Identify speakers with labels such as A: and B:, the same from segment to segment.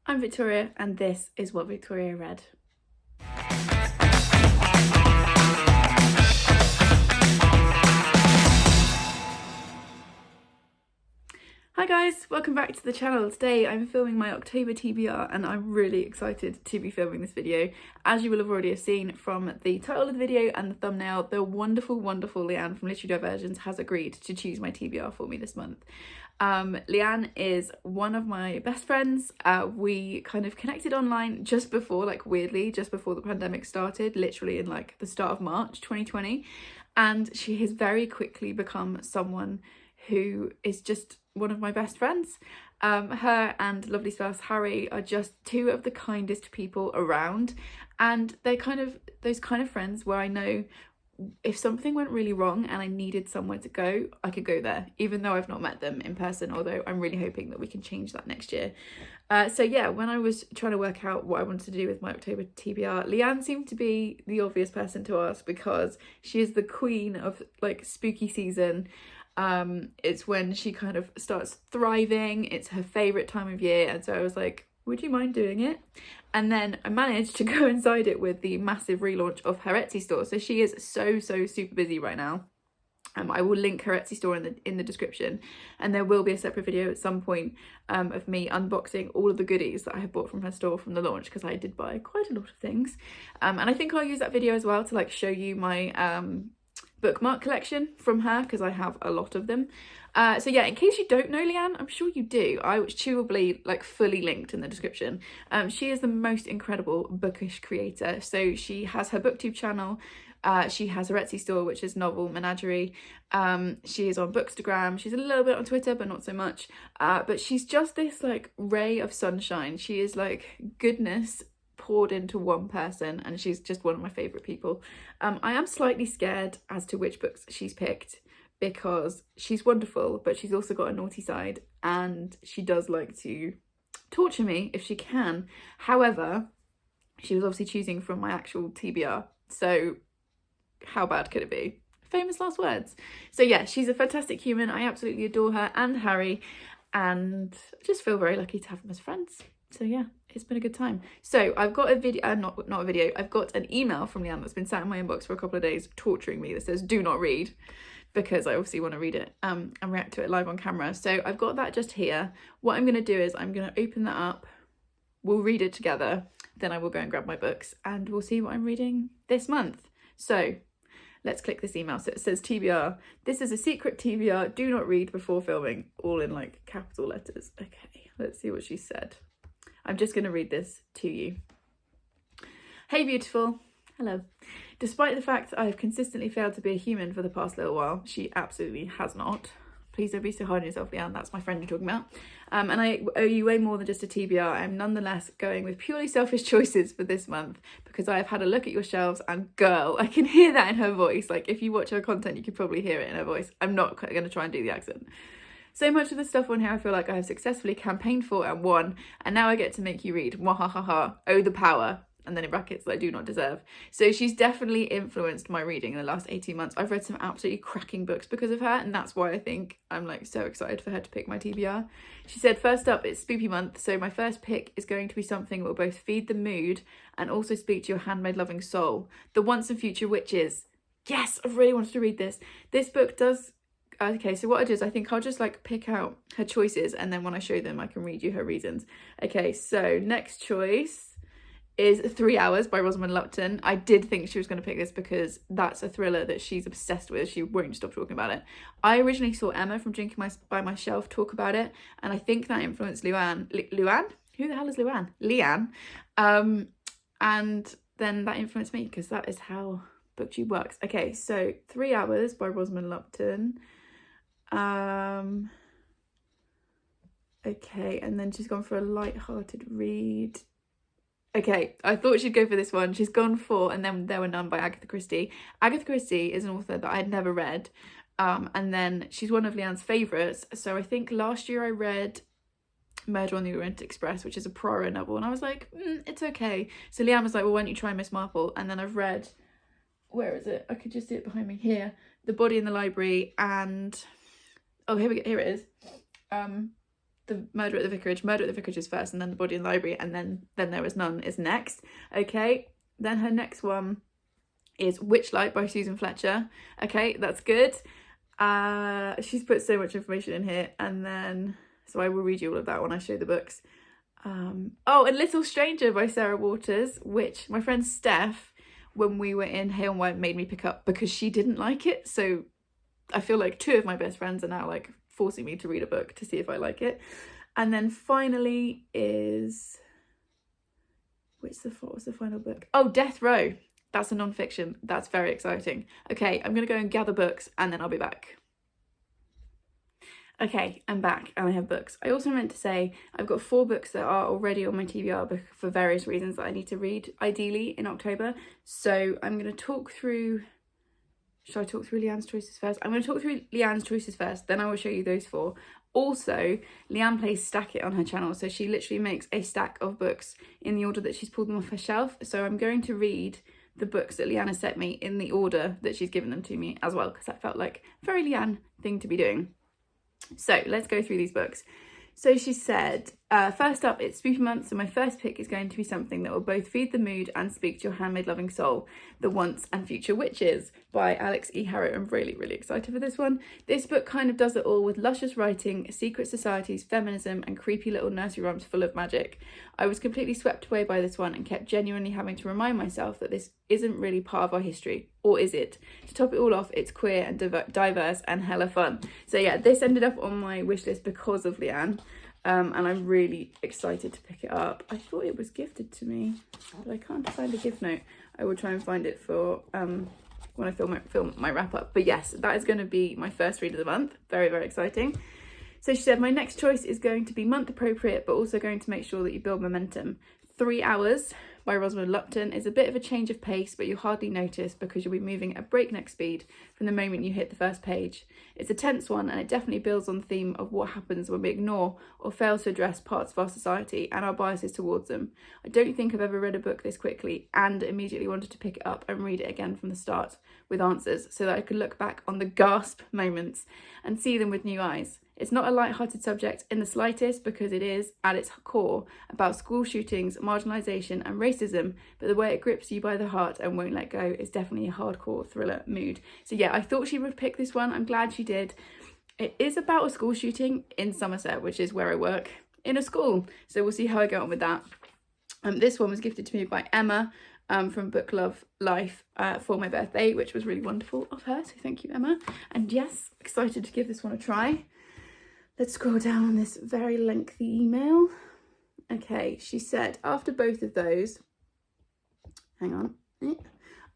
A: I'm Victoria and this is What Victoria Read. Hi guys, welcome back to the channel. Today I'm filming my October TBR and I'm really excited to be filming this video. As you will have already seen from the title of the video and the thumbnail, the wonderful Lianne from Literary Diversions has agreed to choose my TBR for me this month. Lianne is one of my best friends. We kind of connected online just before, weirdly, just before the pandemic started, literally in the start of March 2020. And she has very quickly become someone who is just one of my best friends. Her and lovely spouse Harry are just two of the kindest people around, and they're those kind of friends where I know if something went really wrong and I needed somewhere to go, I could go there, even though I've not met them in person, although I'm really hoping that we can change that next year. So yeah, when I was trying to work out what I wanted to do with my October TBR, Lianne seemed to be the obvious person to ask because she is the queen of spooky season. It's when she kind of starts thriving. It's her favourite time of year, and so I was like, would you mind doing it? And then I managed to coincide it with the massive relaunch of her Etsy store. So she is so super busy right now. I will link her Etsy store in the description, and there will be a separate video at some point of me unboxing all of the goodies that I have bought from her store from the launch, because I did buy quite a lot of things. And I think I'll use that video as well to show you my bookmark collection from her, because I have a lot of them. So yeah, in case you don't know Lianne, I'm sure you do. She will be fully linked in the description. She is the most incredible bookish creator. So she has her Booktube channel. She has her Etsy store, which is Novel Menagerie. She is on Bookstagram. She's a little bit on Twitter, but not so much. But she's just this ray of sunshine. She is goodness poured into one person, and she's just one of my favourite people. I am slightly scared as to which books she's picked, because she's wonderful, but she's also got a naughty side, and she does like to torture me if she can. However, she was obviously choosing from my actual TBR, so how bad could it be? Famous last words. So yeah, she's a fantastic human. I absolutely adore her and Harry, and I just feel very lucky to have them as friends. So yeah, it's been a good time. So I've got a video, not a video, I've got an email from Lianne that's been sat in my inbox for a couple of days torturing me that says do not read, because I obviously want to read it and react to it live on camera. So I've got that just here. What I'm going to do is I'm going to open that up, we'll read it together, then I will go and grab my books and we'll see what I'm reading this month. So let's click this email. So it says TBR, this is a secret TBR, do not read before filming, all in capital letters. Okay, let's see what she said. I'm just going to read this to you. Hey beautiful. Hello. Despite the fact I have consistently failed to be a human for the past little while, she absolutely has not. Please don't be so hard on yourself, Lianne. That's my friend you're talking about. And I owe you way more than just a TBR. I'm nonetheless going with purely selfish choices for this month, because I have had a look at your shelves and girl, I can hear that in her voice. If you watch her content, you could probably hear it in her voice. I'm not going to try and do the accent. So much of the stuff on here I feel like I have successfully campaigned for and won, and now I get to make you read. Wahahaha. Oh, the power. And then in brackets, I do not deserve. So she's definitely influenced my reading in the last 18 months. I've read some absolutely cracking books because of her, and that's why I think I'm so excited for her to pick my TBR. She said, first up, it's spooky month, so my first pick is going to be something that will both feed the mood and also speak to your handmaid loving soul. The Once and Future Witches. Yes, I've really wanted to read this. This book does... Okay, so what I do is I think I'll just pick out her choices, and then when I show them I can read you her reasons. Okay, so next choice is 3 Hours by Rosalind Lupton. I did think she was going to pick this because that's a thriller that she's obsessed with. She won't stop talking about it. I originally saw Emma from Drinking by My Shelf talk about it, and I think that influenced Luanne? Who the hell is Luanne? Lianne. And then that influenced me, because that is how Booktube works. Okay, so 3 Hours by Rosalind Lupton. Okay, and then she's gone for a light-hearted read. Okay, I thought she'd go for this one. She's gone for And Then There Were None by Agatha Christie. Agatha Christie is an author that I had never read, and then she's one of Lianne's favourites. So I think last year I read Murder on the Orient Express, which is a Poirot novel, and I was like, it's okay. So Lianne was like, well, why don't you try Miss Marple? And then I've read, where is it? I could just see it behind me here. The Body in the Library, and oh, here it is. the Murder at the Vicarage. Murder at the Vicarage is first, and then The Body in the Library, and then There Was None is next. Okay, then her next one is Witchlight by Susan Fletcher. Okay, that's good. She's put so much information in here, and then so I will read you all of that when I show the books. Oh, and Little Stranger by Sarah Waters, which my friend Steph, when we were in Hay on White, made me pick up because she didn't like it. So I feel like 2 of my best friends are now like forcing me to read a book to see if I like it. And then finally is, what was the final book? Oh, Death Row. That's a non-fiction. That's very exciting. Okay, I'm gonna go and gather books and then I'll be back. Okay, I'm back and I have books. I also meant to say I've got 4 books that are already on my TBR for various reasons that I need to read, ideally in October. So I'm going to talk through, should I talk through Lianne's choices first? I'm going to talk through Lianne's choices first, then I will show you those 4. Also, Lianne plays Stack It on her channel, so she literally makes a stack of books in the order that she's pulled them off her shelf. So I'm going to read the books that Lianne has sent me in the order that she's given them to me as well, because that felt like a very Lianne thing to be doing. So let's go through these books. So she said, first up, it's Spooky Month, so my first pick is going to be something that will both feed the mood and speak to your handmade loving soul. The Once and Future Witches by Alex E. Harrow. I'm really, really excited for this one. This book kind of does it all with luscious writing, secret societies, feminism, and creepy little nursery rhymes full of magic. I was completely swept away by this one and kept genuinely having to remind myself that this isn't really part of our history. Or is it? To top it all off, it's queer and diverse and hella fun. So yeah, this ended up on my wish list because of Lianne. And I'm really excited to pick it up. I thought it was gifted to me, but I can't find a gift note. I will try and find it for when I film my wrap up. But yes, that is going to be my first read of the month. Very, very exciting. So she said, my next choice is going to be month appropriate, but also going to make sure that you build momentum. 3 Hours by Rosalind Lupton is a bit of a change of pace, but you'll hardly notice because you'll be moving at breakneck speed from the moment you hit the first page. It's a tense one, and it definitely builds on the theme of what happens when we ignore or fail to address parts of our society and our biases towards them. I don't think I've ever read a book this quickly and immediately wanted to pick it up and read it again from the start with answers so that I could look back on the gasp moments and see them with new eyes. It's not a light-hearted subject in the slightest because it is, at its core, about school shootings, marginalisation and racism, but the way it grips you by the heart and won't let go is definitely a hardcore thriller mood. So yeah, I thought she would pick this one. I'm glad she did. It is about a school shooting in Somerset, which is where I work, in a school. So we'll see how I get on with that. This one was gifted to me by Emma from Book Love Life for my birthday, which was really wonderful of her. So thank you, Emma. And yes, excited to give this one a try. Let's scroll down on this very lengthy email. Okay, she said, after both of those,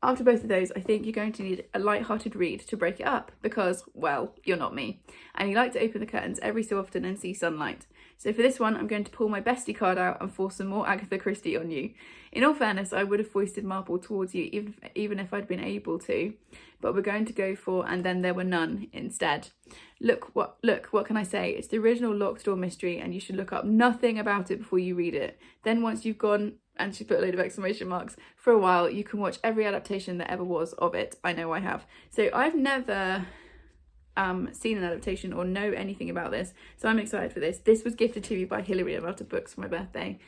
A: after both of those, I think you're going to need a light-hearted read to break it up because, well, you're not me. And you like to open the curtains every so often and see sunlight. So for this one, I'm going to pull my bestie card out and force some more Agatha Christie on you. In all fairness, I would have foisted Marple towards you even if I'd been able to, but we're going to go for And Then There Were None instead. Look, what can I say? It's the original locked door mystery and you should look up nothing about it before you read it. Then once you've gone, and she put a load of exclamation marks, for a while, you can watch every adaptation that ever was of it. I know I have. So I've never seen an adaptation or know anything about this, so I'm excited for this. This was gifted to me by Hilary of Out of Books for my birthday.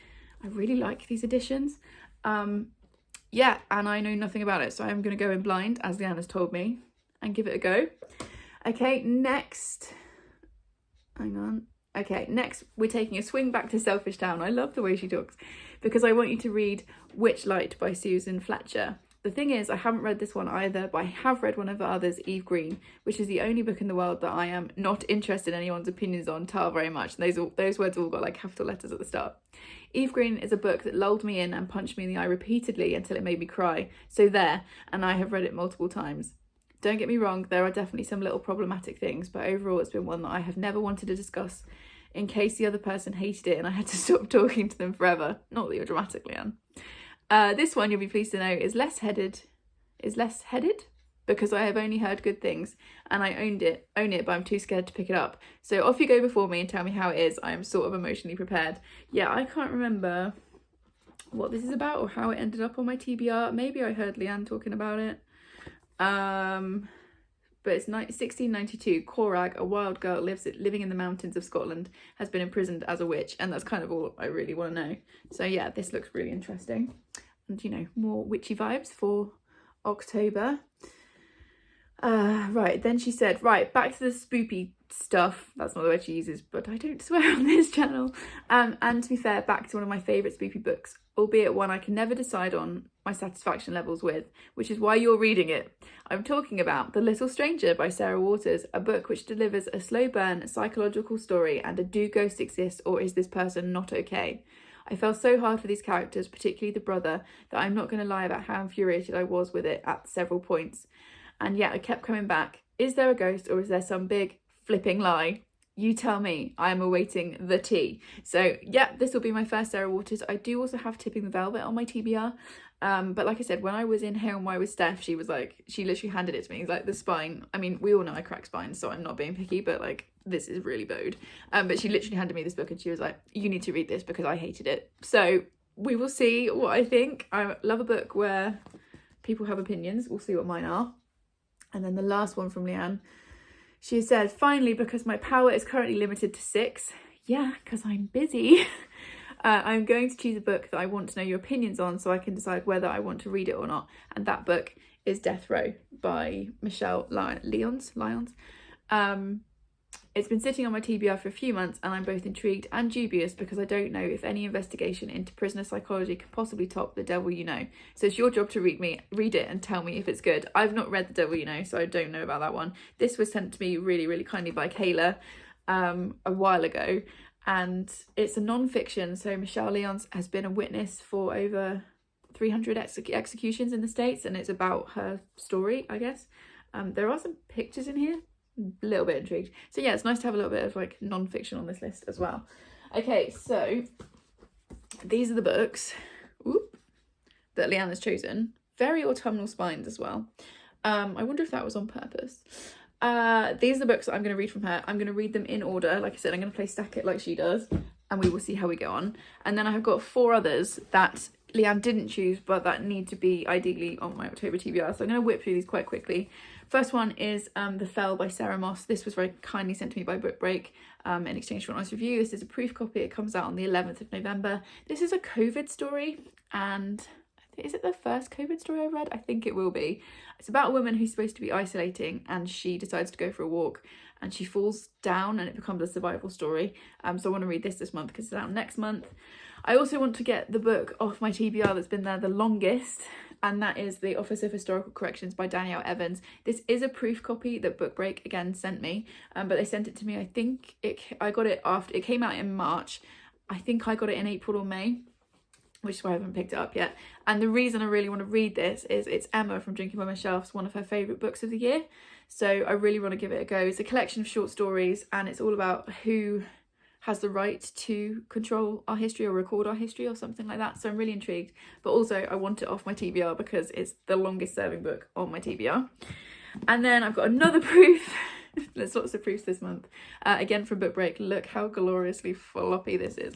A: I really like these editions. Yeah, and I know nothing about it, so I'm going to go in blind, as Lianne has told me, and give it a go. Okay, next, next we're taking a swing back to Selfish Town. I love the way she talks, because I want you to read Witchlight by Susan Fletcher. The thing is, I haven't read this one either, but I have read one of the others, Eve Green, which is the only book in the world that I am not interested in anyone's opinions on, very much. Those words all got like capital letters at the start. Eve Green is a book that lulled me in and punched me in the eye repeatedly until it made me cry. So there, and I have read it multiple times. Don't get me wrong, there are definitely some little problematic things, but overall it's been one that I have never wanted to discuss in case the other person hated it and I had to stop talking to them forever. Not that you're dramatic, Lianne. This one, you'll be pleased to know, is less headed because I have only heard good things and I own it, but I'm too scared to pick it up. So off you go before me and tell me how it is. I am sort of emotionally prepared. Yeah, I can't remember what this is about or how it ended up on my TBR. Maybe I heard Lianne talking about it. but it's 1692. Corag, a wild girl living in the mountains of Scotland, has been imprisoned as a witch, and that's kind of all I really want to know. So yeah, this looks really interesting, and you know, more witchy vibes for October. Right, then she said, right, back to the spoopy stuff. That's not the word she uses, but I don't swear on this channel. And to be fair, back to one of my favourite spoopy books, albeit one I can never decide on my satisfaction levels with, which is why you're reading it. I'm talking about The Little Stranger by Sarah Waters, a book which delivers a slow burn psychological story and a do ghosts exist or is this person not okay? I fell so hard for these characters, particularly the brother, that I'm not going to lie about how infuriated I was with it at several points. And yet I kept coming back. Is there a ghost or is there some big flipping lie? You tell me. I am awaiting the tea. So yeah, this will be my first Sarah Waters. I do also have Tipping the Velvet on my TBR. But like I said, when I was in Hair and Why with Steph, she literally handed it to me. Like the spine, I mean, we all know I crack spines, so I'm not being picky, but like this is really bowed. But she literally handed me this book and she was like, you need to read this because I hated it. So we will see what I think. I love a book where people have opinions. We'll see what mine are. And then the last one from Lianne, she said, finally, because my power is currently limited to 6. Yeah, because I'm busy. I'm going to choose a book that I want to know your opinions on so I can decide whether I want to read it or not. And that book is Death Row by Michelle Lyons. It's been sitting on my TBR for a few months and I'm both intrigued and dubious because I don't know if any investigation into prisoner psychology can possibly top The Devil You Know. So it's your job to read it and tell me if it's good. I've not read The Devil You Know, so I don't know about that one. This was sent to me really, really kindly by Kayla a while ago, and it's a non-fiction. So Michelle Lyons has been a witness for over 300 executions in the States, and it's about her story, I guess. There are some pictures in here. A little bit intrigued. So yeah, it's nice to have a little bit of like non-fiction on this list as well. Okay, so these are the books that Lianne has chosen. Very autumnal spines as well. I wonder if that was on purpose. These are the books that I'm going to read from her. I'm going to read them in order. Like I said, I'm going to play stack it like she does, and we will see how we go on. And then I have got 4 others that Lianne didn't choose, but that need to be ideally on my October TBR. So I'm going to whip through these quite quickly. First one is The Fell by Sarah Moss. This was very kindly sent to me by Book Break in exchange for an honest review. This is a proof copy. It comes out on the 11th of November. This is a COVID story, and is it the first COVID story I read? I think it will be. It's about a woman who's supposed to be isolating and she decides to go for a walk and she falls down and it becomes a survival story. So I want to read this month because it's out next month. I also want to get the book off my TBR that's been there the longest, and that is The Office of Historical Corrections by Danielle Evans. This is a proof copy that Book Break again sent me, but they sent it to me, I think I got it after, it came out in March. I think I got it in April or May, which is why I haven't picked it up yet. And the reason I really want to read this is it's Emma from Drinking by My Shelves, one of her favourite books of the year. So I really want to give it a go. It's a collection of short stories and it's all about who has the right to control our history or record our history or something like that. So I'm really intrigued. But also I want it off my TBR because it's the longest serving book on my TBR. And then I've got another proof. There's lots of proofs this month. Again from Book Break. Look how gloriously floppy this is.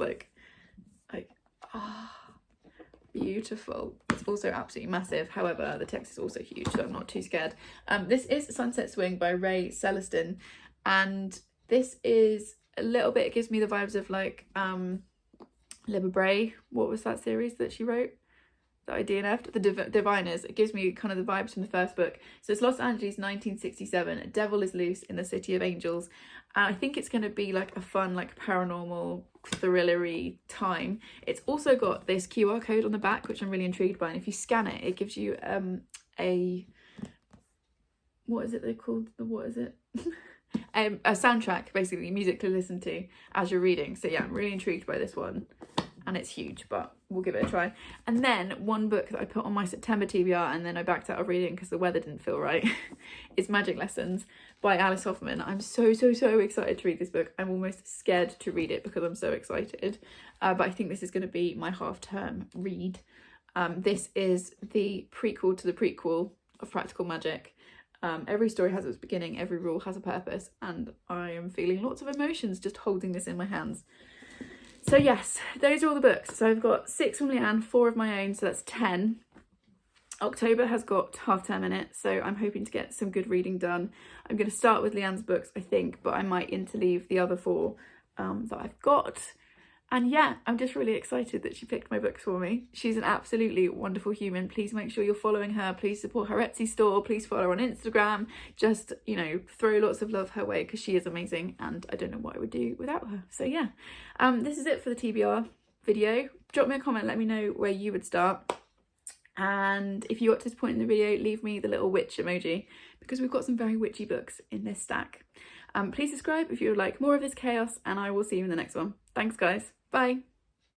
A: Beautiful. It's also absolutely massive. However, the text is also huge, so I'm not too scared. This is Sunset Swing by Ray Celestin, and this is a little bit, it gives me the vibes of like Libba Bray. What was that series that she wrote that I DNF'd? The Diviners. It gives me kind of the vibes from the first book. So it's Los Angeles 1967. A devil is loose in the city of angels. And I think it's going to be like a fun, like paranormal, thrillery time. It's also got this QR code on the back, which I'm really intrigued by. And if you scan it, it gives you what is it they called? A soundtrack, basically, music to listen to as you're reading. So yeah, I'm really intrigued by this one. And it's huge, but we'll give it a try. And then one book that I put on my September TBR and then I backed out of reading because the weather didn't feel right is Magic Lessons by Alice Hoffman. I'm so excited to read this book. I'm almost scared to read it because I'm so excited. But I think this is going to be my half-term read. This is the prequel to the prequel of Practical Magic. Every story has its beginning, every rule has a purpose, and I am feeling lots of emotions just holding this in my hands. So yes, those are all the books. So I've got 6 from Lianne, 4 of my own, so that's 10. October has got half term in it, so I'm hoping to get some good reading done. I'm going to start with Lianne's books, I think, but I might interleave the other 4 that I've got. And yeah, I'm just really excited that she picked my books for me. She's an absolutely wonderful human. Please make sure you're following her. Please support her Etsy store. Please follow her on Instagram. Just, you know, throw lots of love her way because she is amazing and I don't know what I would do without her. So yeah, this is it for the TBR video. Drop me a comment, let me know where you would start. And if you got to this point in the video, leave me the little witch emoji because we've got some very witchy books in this stack. Please subscribe if you would like more of this chaos and I will see you in the next one. Thanks guys. Bye.